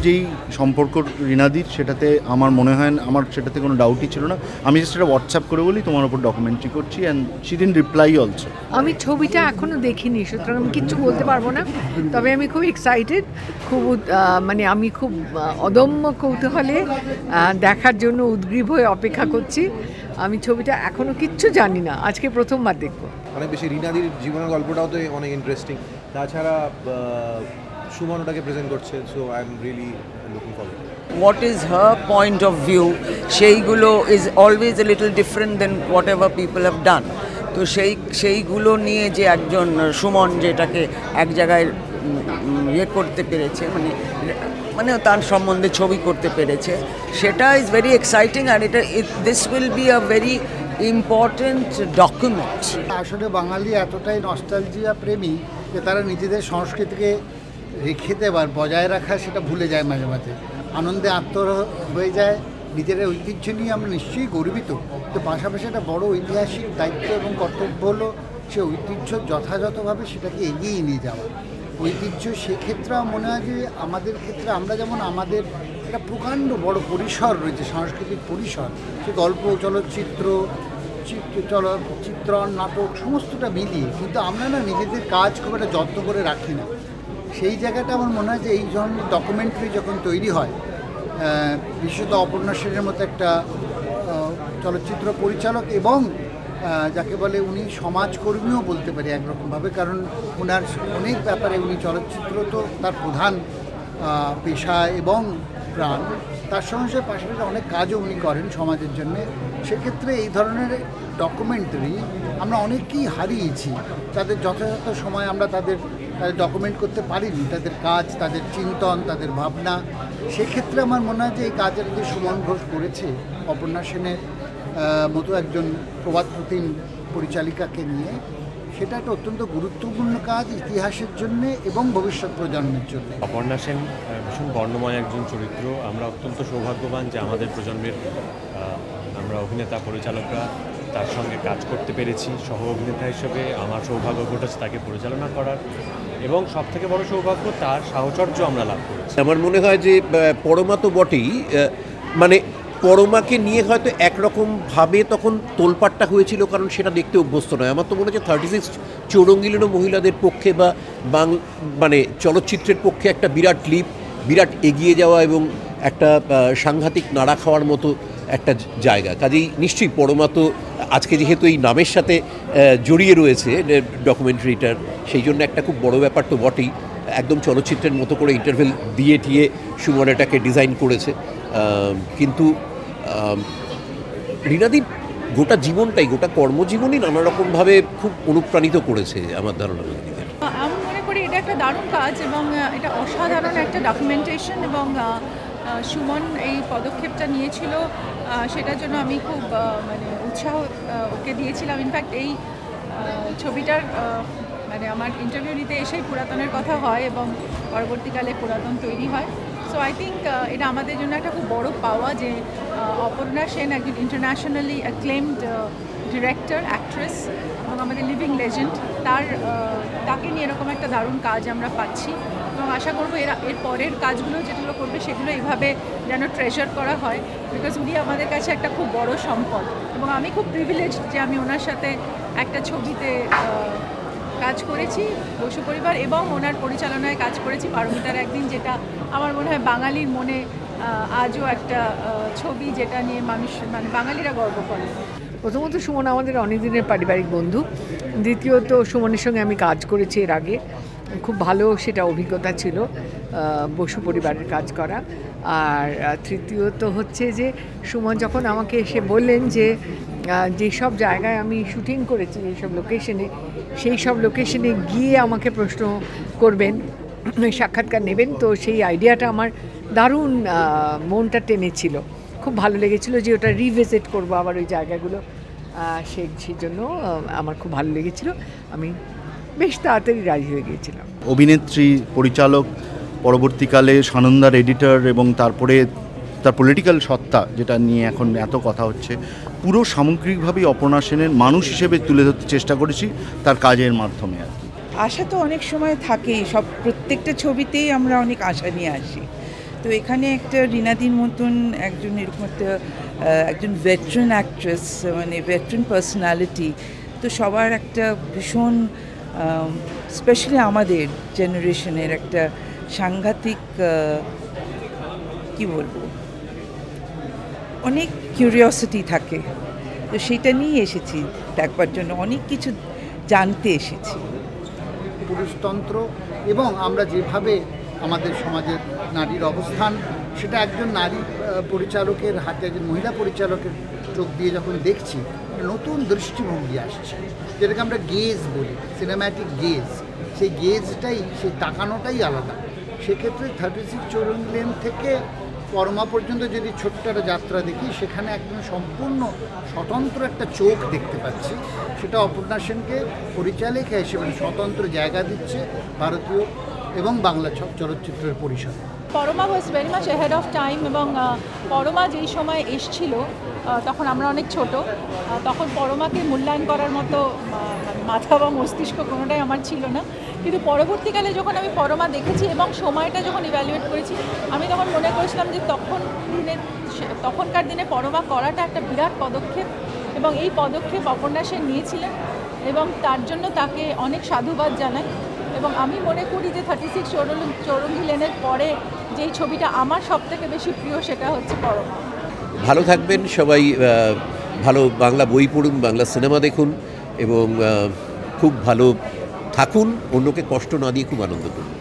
যেই সম্পর্ক রিনাদির, সেটাতে আমার মনে হয় আমার সেটাতে কোনো ডাউটই ছিল না। আমি জাস্ট এটা হোয়াটসঅ্যাপ করে বলি তোমার ওপর ডকুমেন্টারি করছি, and she didn't reply also. আমি ছবিটা এখনও দেখিনি, সুতরাং আমি কিচ্ছু বলতে পারবো না। তবে আমি খুব এক্সাইটেড, খুব মানে আমি খুব অদম্য কৌতূহলে দেখার জন্য উদ্গ্রীব হয়ে অপেক্ষা করছি। আমি ছবিটা এখনও কিচ্ছু জানি না, আজকে প্রথমবার দেখবো। অনেক বেশি রিনাদির জীবনের গল্পটাও তো অনেক ইন্টারেস্টিং, তাছাড়া সুমন ওটাকে প্রেজেন্ট করছে, so I am really looking forward. What is her point of view, সেইগুলো is always a little different than whatever people have done. তো সেইগুলো নিয়ে যে একজন সুমন যেটাকে এক জায়গায় ইয়ে করতে পেরেছে, মানে তার সম্বন্ধে ছবি করতে পেরেছে, সেটা ইজ ভেরি এক্সাইটিং। আর this will be a very important document. আসলে বাঙালি এতটাই নস্টালজিয়া প্রেমী যে তারা নিজেদের সংস্কৃতিকে রেখে দেবার, বজায় রাখা, সেটা ভুলে যায় মাঝে মাঝে। আনন্দে আত্মর হয়ে যায়, নিজের ঐতিহ্য নিয়ে আমরা নিশ্চয়ই গর্বিত, তো পাশাপাশি একটা বড় ঐতিহাসিক দায়িত্ব এবং কর্তব্য হলো সে ঐতিহ্য যথাযথভাবে সেটাকে এগিয়ে নিয়ে যাওয়া। ঐতিহ্য সেক্ষেত্রে মনে হয় যে আমাদের ক্ষেত্রে আমরা যেমন আমাদের একটা প্রকাণ্ড বড় পরিসর রয়েছে, সাংস্কৃতিক পরিসর, সে গল্প, চলচ্চিত্র, চিত্রণ, নাটক সমস্তটা মিলিয়ে, কিন্তু আমরা না নিজেদের কাজ খুব একটা যত্ন করে রাখি না। সেই জায়গাটা আমার মনে হয় যে এই ধরনের ডকুমেন্টারি যখন তৈরি হয়, বিশেষত অপর্ণা সেনের মতো একটা চলচ্চিত্র পরিচালক, এবং যাকে বলে উনি সমাজকর্মীও বলতে পারি একরকমভাবে, কারণ ওনার অনেক ব্যাপারে উনি চলচ্চিত্র তো তার প্রধান পেশা এবং প্রাণ, তার সঙ্গে পাশাপাশি অনেক কাজও উনি করেন সমাজের জন্যে। সেক্ষেত্রে এই ধরনের ডকুমেন্টারি আমরা অনেককেই হারিয়েছি, তাদের যথাযথ সময় আমরা তাদের ডকুমেন্ট করতে পারিনি, তাদের কাজ, তাদের চিন্তন, তাদের ভাবনা। সেক্ষেত্রে আমার মনে হয় যে এই কাজের যে সুমন ঘোষ করেছে অপর্ণা সেনের মতো একজন প্রবাদপ্রতিম পরিচালিকাকে নিয়ে, সেটা একটা অত্যন্ত গুরুত্বপূর্ণ কাজ ইতিহাসের জন্যে এবং ভবিষ্যৎ প্রজন্মের জন্য। অপর্ণা সেন ভীষণ বর্ণময় একজন চরিত্র। আমরা অত্যন্ত সৌভাগ্যবান যে আমাদের প্রজন্মের আমরা অভিনেতা পরিচালকরা তার সঙ্গে কাজ করতে পেরেছি। সহ অভিনেতা হিসেবে আমার সৌভাগ্য ঘটেছে তাকে পরিচালনা করার, এবং সবথেকে বড় সৌভাগ্য তার সাহচর্য আমরা লাভ করেছি। আমার মনে হয় যে পরমা তো বটেই, মানে পরমাকে নিয়ে হয়তো একরকমভাবে তখন তোলপাটটা হয়েছিল, কারণ সেটা দেখতে অভ্যস্ত নয়। আমার তো মনে হচ্ছে 36 চৌরঙ্গিলেরও মহিলাদের পক্ষে বা মানে চলচ্চিত্রের পক্ষে একটা বিরাট লিপ, বিরাট এগিয়ে যাওয়া এবং একটা সাংঘাতিক নাড়া খাওয়ার মতো একটা জায়গা। কাজেই নিশ্চয়ই পরমা তো আজকে যেহেতু এই নামের সাথে জড়িয়ে রয়েছে ডকুমেন্টারিটার, সেই জন্য একটা খুব বড় ব্যাপার তো বটেই। একদম চলচ্চিত্রের মতো করে ইন্টারভেল দিয়ে টিয়ে সুমন এটাকে ডিজাইন করেছে। কিন্তু রিনাদির গোটা জীবনটাই, গোটা কর্মজীবনই নানা রকমভাবে খুব অনুপ্রাণিত করেছে আমার ধারণা। আমি মনে করি এটা একটা দারুণ কাজ এবং এটা অসাধারণ একটা ডকুমেন্টেশন, এবং সুমন এই পদক্ষেপটা নিয়েছিল, সেটার জন্য আমি খুব মানে উৎসাহ ওকে দিয়েছিলাম। ইনফ্যাক্ট এই ছবিটার মানে আমার ইন্টারভিউ নিতে এসেই পুরাতনের কথা হয় এবং পরবর্তীকালে পুরাতন তৈরি হয়। সো আই থিঙ্ক এটা আমাদের জন্য একটা খুব বড় পাওয়া যে অপর্ণা সেন একজন ইন্টারন্যাশনালি অ্যাক্লেমড ডিরেক্টর, অ্যাক্ট্রেস এবং আমাদের লিভিং লেজেন্ড, তাকে নিয়ে এরকম একটা দারুণ কাজ আমরা পাচ্ছি, এবং আশা করবো এর পরের কাজগুলো যেগুলো করবে সেগুলো এইভাবে যেন ট্রেজার করা হয়, বিকজ উনি আমাদের কাছে একটা খুব বড় সম্পদ। এবং আমি খুব প্রিভিলেজড যে আমি ওনার সাথে একটা ছবিতে কাজ করেছি, বসু পরিবার, এবং ওনার পরিচালনায় কাজ করেছি পারমিতার একদিন, যেটা আমার মনে হয় বাঙালির মনে আজও একটা ছবি যেটা নিয়ে মানুষ, মানে বাঙালিরা গর্ব করে। প্রথমত সুমন আমাদের অনেক দিনের পারিবারিক বন্ধু, দ্বিতীয়ত সুমনের সঙ্গে আমি কাজ করেছি এর আগে, খুব ভালো সেটা অভিজ্ঞতা ছিল বসু পরিবারের কাজ করা। আর তৃতীয়ত হচ্ছে যে সুমন যখন আমাকে এসে বললেন যে যেসব জায়গায় আমি শুটিং করেছি, যেসব লোকেশনে, সেই সব লোকেশনে গিয়ে আমাকে প্রশ্ন করবেন, সাক্ষাৎকার নেবেন, তো সেই আইডিয়াটা আমার দারুণ মনটা টেনেছিল, খুব ভালো লেগেছিল যে ওটা রিভিজিট করবো আবার ওই জায়গাগুলো, সেই জন্য আমার খুব ভালো লেগেছিল। আমি বেশ তাড়াতাড়ি রাজি হয়ে গিয়েছিলাম। অভিনেত্রী, পরিচালক, পরবর্তীকালে সানন্দার এডিটর, এবং তারপরে তার পলিটিক্যাল সত্তা যেটা নিয়ে এখন এত কথা হচ্ছে, পুরো সামগ্রিকভাবেই অপর্ণা সেনের মানুষ হিসেবে তুলে ধরতে চেষ্টা করেছি তার কাজের মাধ্যমে আর কি। আশা তো অনেক সময় থাকেই, প্রত্যেকটা ছবিতেই আমরা অনেক আশা নিয়ে আসি, তো এখানে একটা রিনাদির মতন একজন এরকম একটা একজন ভেটারান অ্যাক্ট্রেস, মানে ভেটারান পার্সোনালিটি, তো সবার একটা ভীষণ স্পেশালি আমাদের জেনারেশনের একটা সাংঘাতিক কি বলবো, অনেক কিউরিওসিটি থাকে, তো সেটা নিয়ে এসেছি দেখবার জন্য, অনেক কিছু জানতে এসেছি। পুরুষতন্ত্র এবং আমরা যেভাবে আমাদের সমাজের নারীর অবস্থান, সেটা একজন নারী পরিচালকের হাতে, একজন মহিলা পরিচালকের চোখ দিয়ে যখন দেখছি, নতুন দৃষ্টিভঙ্গি আসছে, যেটাকে আমরা গেজ বলি, সিনেম্যাটিক গেজ। সেই গেজটাই, সেই তাকানোটাই আলাদা। সেক্ষেত্রে 36 চৌরঙ্গি লেন থেকে পরমা পর্যন্ত যদি ছোট্ট একটা যাত্রা দেখি, সেখানে একদম সম্পূর্ণ স্বতন্ত্র একটা চোখ দেখতে পাচ্ছি। সেটা অপর্ণা সেনকে পরিচালিকা হিসেবে স্বতন্ত্র জায়গা দিচ্ছে ভারতীয় এবং বাংলা চলচ্চিত্রের পরিসরে। Parama was very much ahead of time, এবং পরমা যেই সময় এসছিল তখন আমরা অনেক ছোট, তখন পরমাকে মূল্যায়ন করার মতো মাথা বা মস্তিষ্ক কোনোটাই আমার ছিল না। কিন্তু পরবর্তীকালে যখন আমি পরমা দেখেছি এবং সময়টা যখন ইভ্যালুয়েট করেছি, আমি তখন মনে করেছিলাম যে তখনকার দিনে পরমা করাটা একটা বিরাট পদক্ষেপ, এবং এই পদক্ষেপ অপর্ণা সেন নিয়েছিলেন এবং তার জন্য তাকে অনেক সাধুবাদ জানাই। এবং আমি মনে করি যে 36 চৌরঙ্গি লেনের পরে যেই ছবিটা আমার সবথেকে বেশি প্রিয়, সেটা হচ্ছে পরমা। ভালো থাকবেন সবাই, ভালো বাংলা বই পড়ুন, বাংলা সিনেমা দেখুন এবং খুব ভালো থাকুন, অন্যকে কষ্ট না দিয়ে খুব আনন্দ করুন।